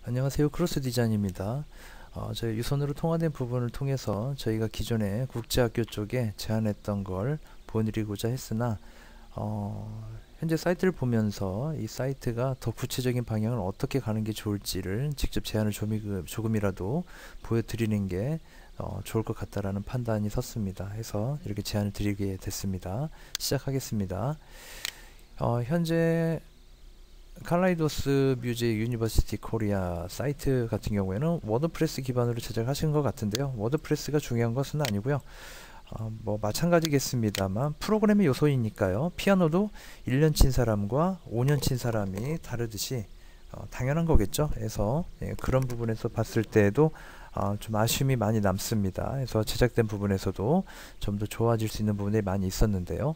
안녕하세요. 크로스 디자인입니다. 저희 유선으로 통화된 부분을 통해서 저희가 기존에 국제학교 쪽에 제안했던 걸 보여드리고자 했으나 현재 사이트를 보면서 이 사이트가 더 구체적인 방향을 어떻게 가는 게 좋을지를 직접 제안을 조금이라도 보여드리는 게 좋을 것 같다라는 판단이 섰습니다. 해서 이렇게 제안을 드리게 됐습니다. 시작하겠습니다. 현재 칼라이도스 뮤직 유니버시티 코리아 사이트 같은 경우에는 워드프레스 기반으로 제작하신 것 같은데요. 워드프레스가 중요한 것은 아니고요. 뭐 마찬가지겠습니다만 프로그램의 요소이니까요. 피아노도 1년 친 사람과 5년 친 사람이 다르듯이 당연한 거겠죠. 그래서 그런 부분에서 봤을 때에도 좀 아쉬움이 많이 남습니다. 그래서 제작된 부분에서도 좀 더 좋아질 수 있는 부분이 많이 있었는데요.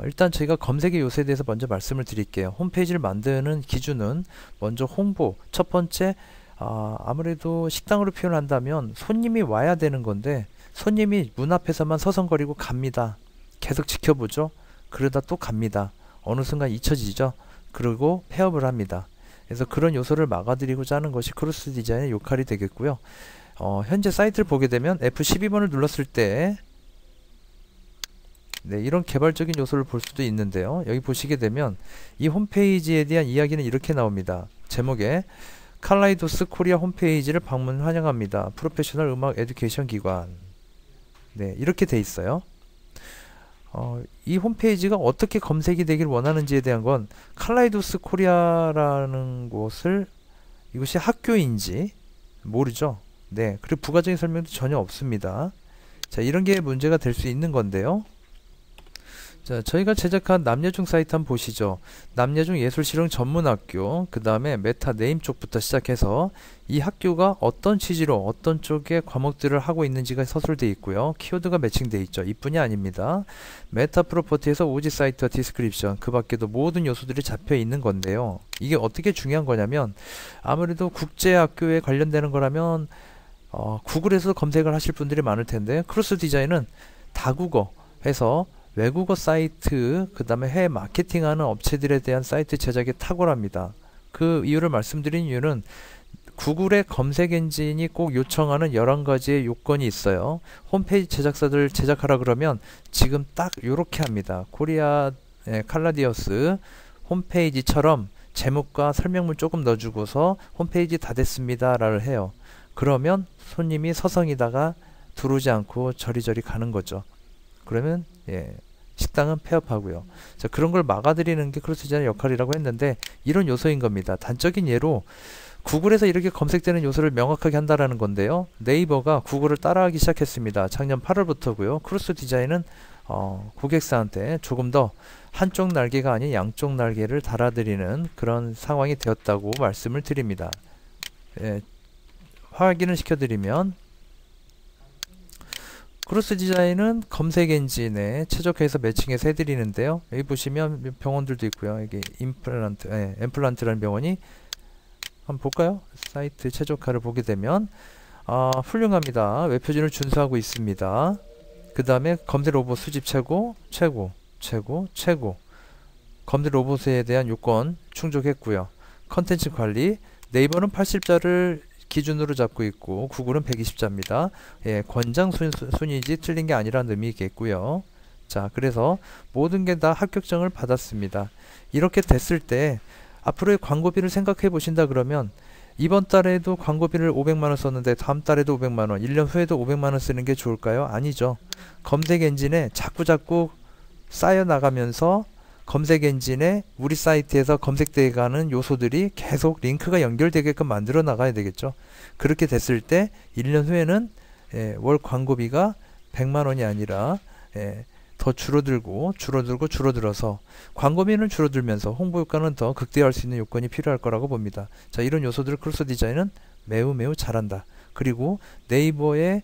일단 저희가 검색의 요소에 대해서 먼저 말씀을 드릴게요. 홈페이지를 만드는 기준은 먼저 홍보, 첫 번째 아무래도 식당으로 표현한다면 손님이 와야 되는 건데 손님이 문 앞에서만 서성거리고 갑니다. 계속 지켜보죠. 그러다 또 갑니다. 어느 순간 잊혀지죠. 그리고 폐업을 합니다. 그래서 그런 요소를 막아드리고자 하는 것이 크로스 디자인의 역할이 되겠고요. 현재 사이트를 보게 되면 F12번을 눌렀을 때 이런 개발적인 요소를 볼 수도 있는데요. 여기 보시게 되면 이 홈페이지에 대한 이야기는 이렇게 나옵니다. 제목에 칼라이도스 코리아 홈페이지를 방문 환영합니다. 프로페셔널 음악 에듀케이션 기관. 이렇게 돼 있어요. 이 홈페이지가 어떻게 검색이 되길 원하는지에 대한 건 칼라이도스 코리아라는 곳을 이것이 학교인지 모르죠. 그리고 부가적인 설명도 전혀 없습니다. 자, 이런 게 문제가 될 수 있는 건데요. 자, 저희가 제작한 남예중 사이트 한번 보시죠. 남예중 예술실용 전문학교, 그 다음에 메타 네임 쪽부터 시작해서 이 학교가 어떤 취지로 어떤 쪽의 과목들을 하고 있는지가 서술되어 있고요. 키워드가 매칭되어 있죠. 이뿐이 아닙니다. 메타 프로퍼티에서 오지 사이트와 디스크립션, 그 밖에도 모든 요소들이 잡혀 있는 건데요. 이게 어떻게 중요한 거냐면 아무래도 국제학교에 관련되는 거라면 구글에서 검색을 하실 분들이 많을 텐데 크로스 디자인은 다국어 해서 외국어 사이트, 그 다음에 해외 마케팅하는 업체들에 대한 사이트 제작에 탁월합니다. 그 이유를 말씀드린 이유는 구글의 검색 엔진이 꼭 요청하는 11가지의 요건이 있어요. 홈페이지 제작사들 제작하라 그러면 지금 딱 요렇게 합니다. 코리아 칼라디어스 홈페이지처럼 제목과 설명문 조금 넣어주고서 홈페이지 다 됐습니다 라를 해요. 그러면 손님이 서성이다가 들어오지 않고 저리저리 가는 거죠. 그러면 식당은 폐업하고요. 자, 그런 걸 막아드리는 게 크로스 디자인의 역할이라고 했는데 이런 요소인 겁니다. 단적인 예로 구글에서 이렇게 검색되는 요소를 명확하게 한다라는 건데요. 네이버가 구글을 따라하기 시작했습니다. 작년 8월부터고요. 크로스 디자인은 고객사한테 조금 더 한쪽 날개가 아닌 양쪽 날개를 달아드리는 그런 상황이 되었다고 말씀을 드립니다. 확인을 시켜드리면 크로스 디자인은 검색 엔진에 최적화해서 매칭해서 해드리는데요. 여기 보시면 병원들도 있고요. 여기 엠플란트라는 병원이 한번 볼까요? 사이트 최적화를 보게 되면 훌륭합니다. 웹표준을 준수하고 있습니다. 그 다음에 검색 로봇 수집 최고, 최고, 최고, 최고. 검색 로봇에 대한 요건 충족했고요. 컨텐츠 관리, 네이버는 80자를 기준으로 잡고 있고 구글은 120자입니다. 권장 순위지 틀린 게 아니라는 의미겠고요. 자, 그래서 모든 게 다 합격증을 받았습니다. 이렇게 됐을 때 앞으로의 광고비를 생각해 보신다 그러면 이번 달에도 광고비를 500만원 썼는데 다음 달에도 500만원, 1년 후에도 500만원 쓰는 게 좋을까요? 아니죠. 검색 엔진에 자꾸 쌓여 나가면서 검색 엔진에 우리 사이트에서 검색되어 가는 요소들이 계속 링크가 연결되게끔 만들어 나가야 되겠죠. 그렇게 됐을 때 1년 후에는 월 광고비가 100만원이 아니라 더 줄어들어서 광고비는 줄어들면서 홍보 효과는 더 극대화할 수 있는 요건이 필요할 거라고 봅니다. 자, 이런 요소들을 크로스 디자인은 매우 잘한다. 그리고 네이버의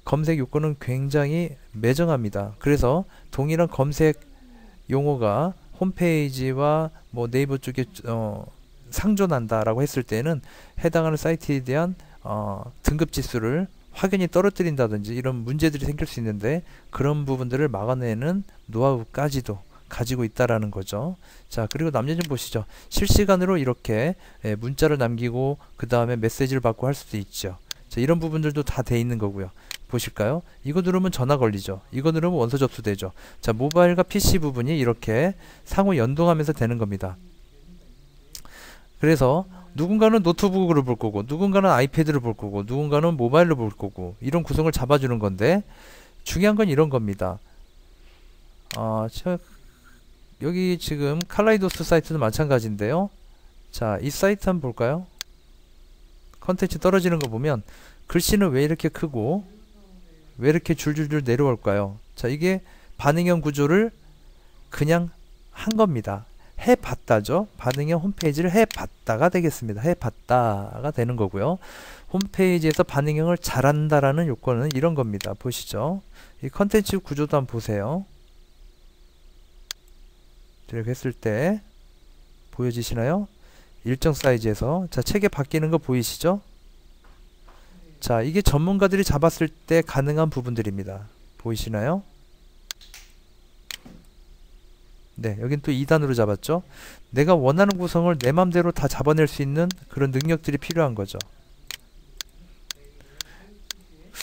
검색 요건은 굉장히 매정합니다. 그래서 동일한 검색 용어가 홈페이지와 뭐 네이버 쪽에 상존한다라고 했을 때는 해당하는 사이트에 대한 등급 지수를 확연히 떨어뜨린다든지 이런 문제들이 생길 수 있는데 그런 부분들을 막아내는 노하우까지도 가지고 있다라는 거죠. 자, 그리고 남녀 좀 보시죠. 실시간으로 이렇게 문자를 남기고 그 다음에 메시지를 받고 할 수도 있죠. 자, 이런 부분들도 다 돼 있는 거고요. 보실까요? 이거 누르면 전화 걸리죠. 이거 누르면 원서 접수되죠. 자, 모바일과 PC 부분이 이렇게 상호 연동하면서 되는 겁니다. 그래서 누군가는 노트북으로 볼 거고, 누군가는 아이패드로 볼 거고, 누군가는 모바일로 볼 거고, 이런 구성을 잡아주는 건데, 중요한 건 이런 겁니다. 여기 지금 칼라이도스 사이트도 마찬가지인데요. 자, 이 사이트 한번 볼까요? 컨텐츠 떨어지는 거 보면 글씨는 왜 이렇게 크고 왜 이렇게 줄줄줄 내려올까요? 자, 이게 반응형 구조를 그냥 한 겁니다. 해봤다죠. 반응형 홈페이지를 해봤다가 되겠습니다. 해봤다가 되는 거고요. 홈페이지에서 반응형을 잘한다라는 요건은 이런 겁니다. 보시죠. 이 컨텐츠 구조도 한번 보세요. 이렇게 했을 때 보여지시나요? 일정 사이즈에서. 자, 책에 바뀌는 거 보이시죠? 자, 이게 전문가들이 잡았을 때 가능한 부분들입니다. 보이시나요? 네, 여긴 또 2단으로 잡았죠. 내가 원하는 구성을 내 맘대로 다 잡아낼 수 있는 그런 능력들이 필요한 거죠.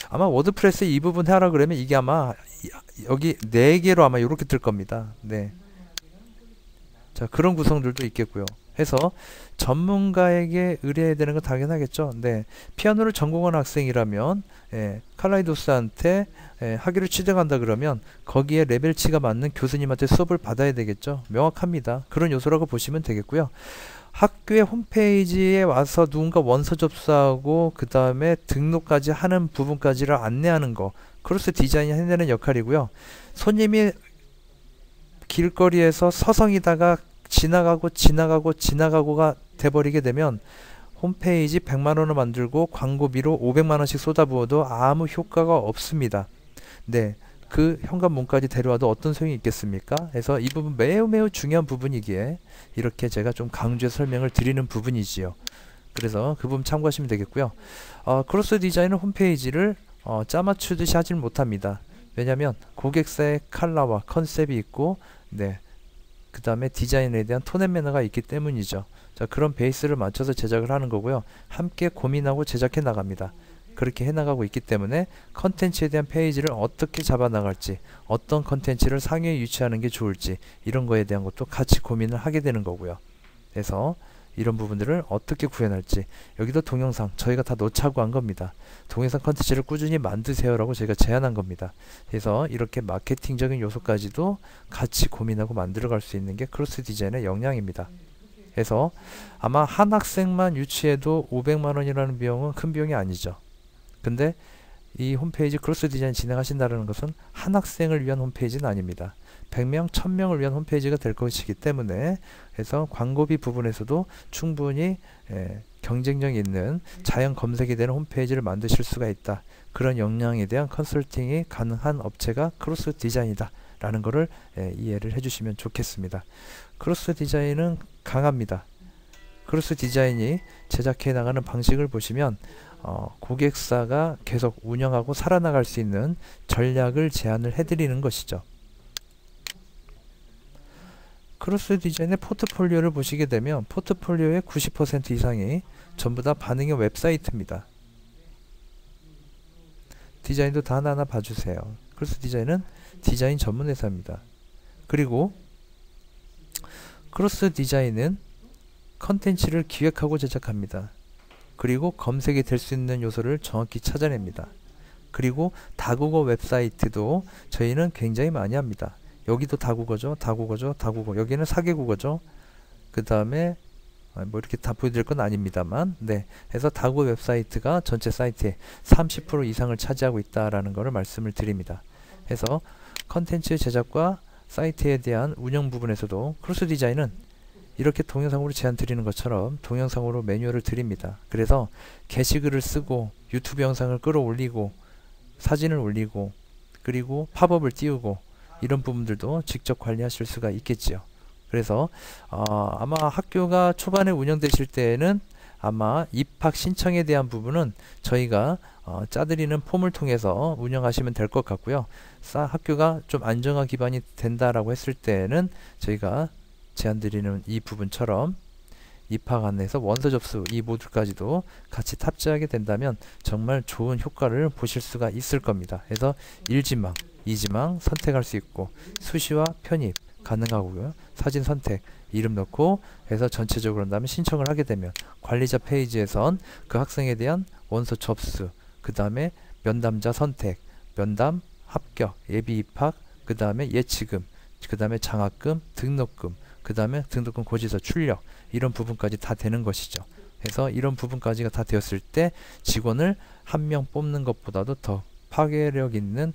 아마 워드프레스 이 부분 하라 그러면 이게 아마 여기 4개로 아마 이렇게 뜰 겁니다. 네. 자, 그런 구성들도 있겠고요. 해서 전문가에게 의뢰해야 되는 건 당연하겠죠. 네, 피아노를 전공한 학생이라면 칼라이도스한테 학위를 취득한다 그러면 거기에 레벨치가 맞는 교수님한테 수업을 받아야 되겠죠. 명확합니다. 그런 요소라고 보시면 되겠고요. 학교의 홈페이지에 와서 누군가 원서 접수하고 그 다음에 등록까지 하는 부분까지를 안내하는 거, 크로스 디자인이 해내는 역할이고요. 손님이 길거리에서 서성이다가 지나가고가 돼버리게 되면 홈페이지 100만원을 만들고 광고비로 500만원씩 쏟아부어도 아무 효과가 없습니다. 네, 그 현관문까지 데려와도 어떤 소용이 있겠습니까? 그래서 이 부분 매우 중요한 부분이기에 이렇게 제가 좀 강조해서 설명을 드리는 부분이지요. 그래서 그 부분 참고하시면 되겠고요. 크로스 디자인은 홈페이지를 짜맞추듯이 하질 못합니다. 왜냐하면 고객사의 컬러와 컨셉이 있고, 네, 그 다음에 디자인에 대한 톤 앤 매너가 있기 때문이죠. 자, 그런 베이스를 맞춰서 제작을 하는 거고요. 함께 고민하고 제작해 나갑니다. 그렇게 해 나가고 있기 때문에 컨텐츠에 대한 페이지를 어떻게 잡아 나갈지, 어떤 컨텐츠를 상위에 유치하는 게 좋을지, 이런 거에 대한 것도 같이 고민을 하게 되는 거고요. 그래서 이런 부분들을 어떻게 구현할지, 여기도 동영상 저희가 다 놓자고 한 겁니다. 동영상 컨텐츠를 꾸준히 만드세요라고 저희가 제안한 겁니다. 그래서 이렇게 마케팅적인 요소까지도 같이 고민하고 만들어갈 수 있는 게 크로스 디자인의 역량입니다. 그래서 아마 한 학생만 유치해도 500만원이라는 비용은 큰 비용이 아니죠. 근데 이 홈페이지 크로스 디자인 진행하신다는 것은 한 학생을 위한 홈페이지는 아닙니다. 100명, 1000명을 위한 홈페이지가 될 것이기 때문에, 그래서 광고비 부분에서도 충분히 경쟁력 있는 자연 검색이 되는 홈페이지를 만드실 수가 있다. 그런 역량에 대한 컨설팅이 가능한 업체가 크로스 디자인이다 라는 거를 이해를 해주시면 좋겠습니다. 크로스 디자인은 강합니다. 크로스 디자인이 제작해 나가는 방식을 보시면 고객사가 계속 운영하고 살아나갈 수 있는 전략을 제안을 해드리는 것이죠. 크로스 디자인의 포트폴리오를 보시게 되면 포트폴리오의 90% 이상이 전부 다 반응형 웹사이트입니다. 디자인도 다 하나하나 봐주세요. 크로스 디자인은 디자인 전문 회사입니다. 그리고 크로스 디자인은 컨텐츠를 기획하고 제작합니다. 그리고 검색이 될 수 있는 요소를 정확히 찾아냅니다. 그리고 다국어 웹사이트도 저희는 굉장히 많이 합니다. 여기도 다국어죠. 다국어죠. 다국어. 여기는 4개국어죠. 그 다음에 뭐 이렇게 다 보여드릴 건 아닙니다만, 네, 그래서 다국어 웹사이트가 전체 사이트의 30% 이상을 차지하고 있다라는 것을 말씀을 드립니다. 그래서 컨텐츠 제작과 사이트에 대한 운영 부분에서도 크로스 디자인은 이렇게 동영상으로 제안 드리는 것처럼 동영상으로 매뉴얼을 드립니다. 그래서 게시글을 쓰고 유튜브 영상을 끌어올리고 사진을 올리고 그리고 팝업을 띄우고 이런 부분들도 직접 관리하실 수가 있겠지요. 그래서 아마 학교가 초반에 운영되실 때에는 아마 입학 신청에 대한 부분은 저희가 짜드리는 폼을 통해서 운영하시면 될 것 같고요. 학교가 좀 안정화 기반이 된다라고 했을 때는 저희가 제안드리는 이 부분처럼 입학 안내서 원서 접수 이 모듈까지도 같이 탑재하게 된다면 정말 좋은 효과를 보실 수가 있을 겁니다. 그래서 1지망, 2지망 선택할 수 있고 수시와 편입 가능하고요. 사진 선택, 이름 넣고 해서 전체적으로 한 다음에 신청을 하게 되면 관리자 페이지에선 그 학생에 대한 원서 접수, 그 다음에 면담자 선택, 면담, 합격, 예비 입학, 그 다음에 예치금, 그 다음에 장학금, 등록금, 그 다음에 등록금 고지서 출력 이런 부분까지 다 되는 것이죠. 그래서 이런 부분까지가 다 되었을 때 직원을 한 명 뽑는 것보다도 더 파괴력 있는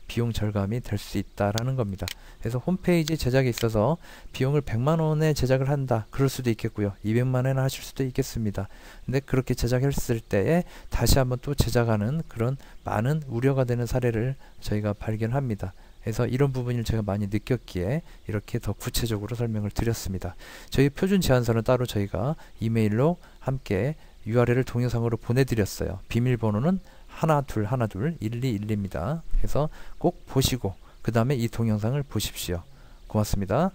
비용 절감이 될 수 있다라는 겁니다. 그래서 홈페이지 제작에 있어서 비용을 100만 원에 제작을 한다. 그럴 수도 있겠고요. 200만 원에 하실 수도 있겠습니다. 근데 그렇게 제작했을 때에 다시 한번 또 제작하는 그런 많은 우려가 되는 사례를 저희가 발견합니다. 그래서 이런 부분을 제가 많이 느꼈기에 이렇게 더 구체적으로 설명을 드렸습니다. 저희 표준 제안서는 따로 저희가 이메일로 함께 URL을 동영상으로 보내드렸어요. 비밀번호는 12212입니다. 그래서 꼭 보시고 그 다음에 이 동영상을 보십시오. 고맙습니다.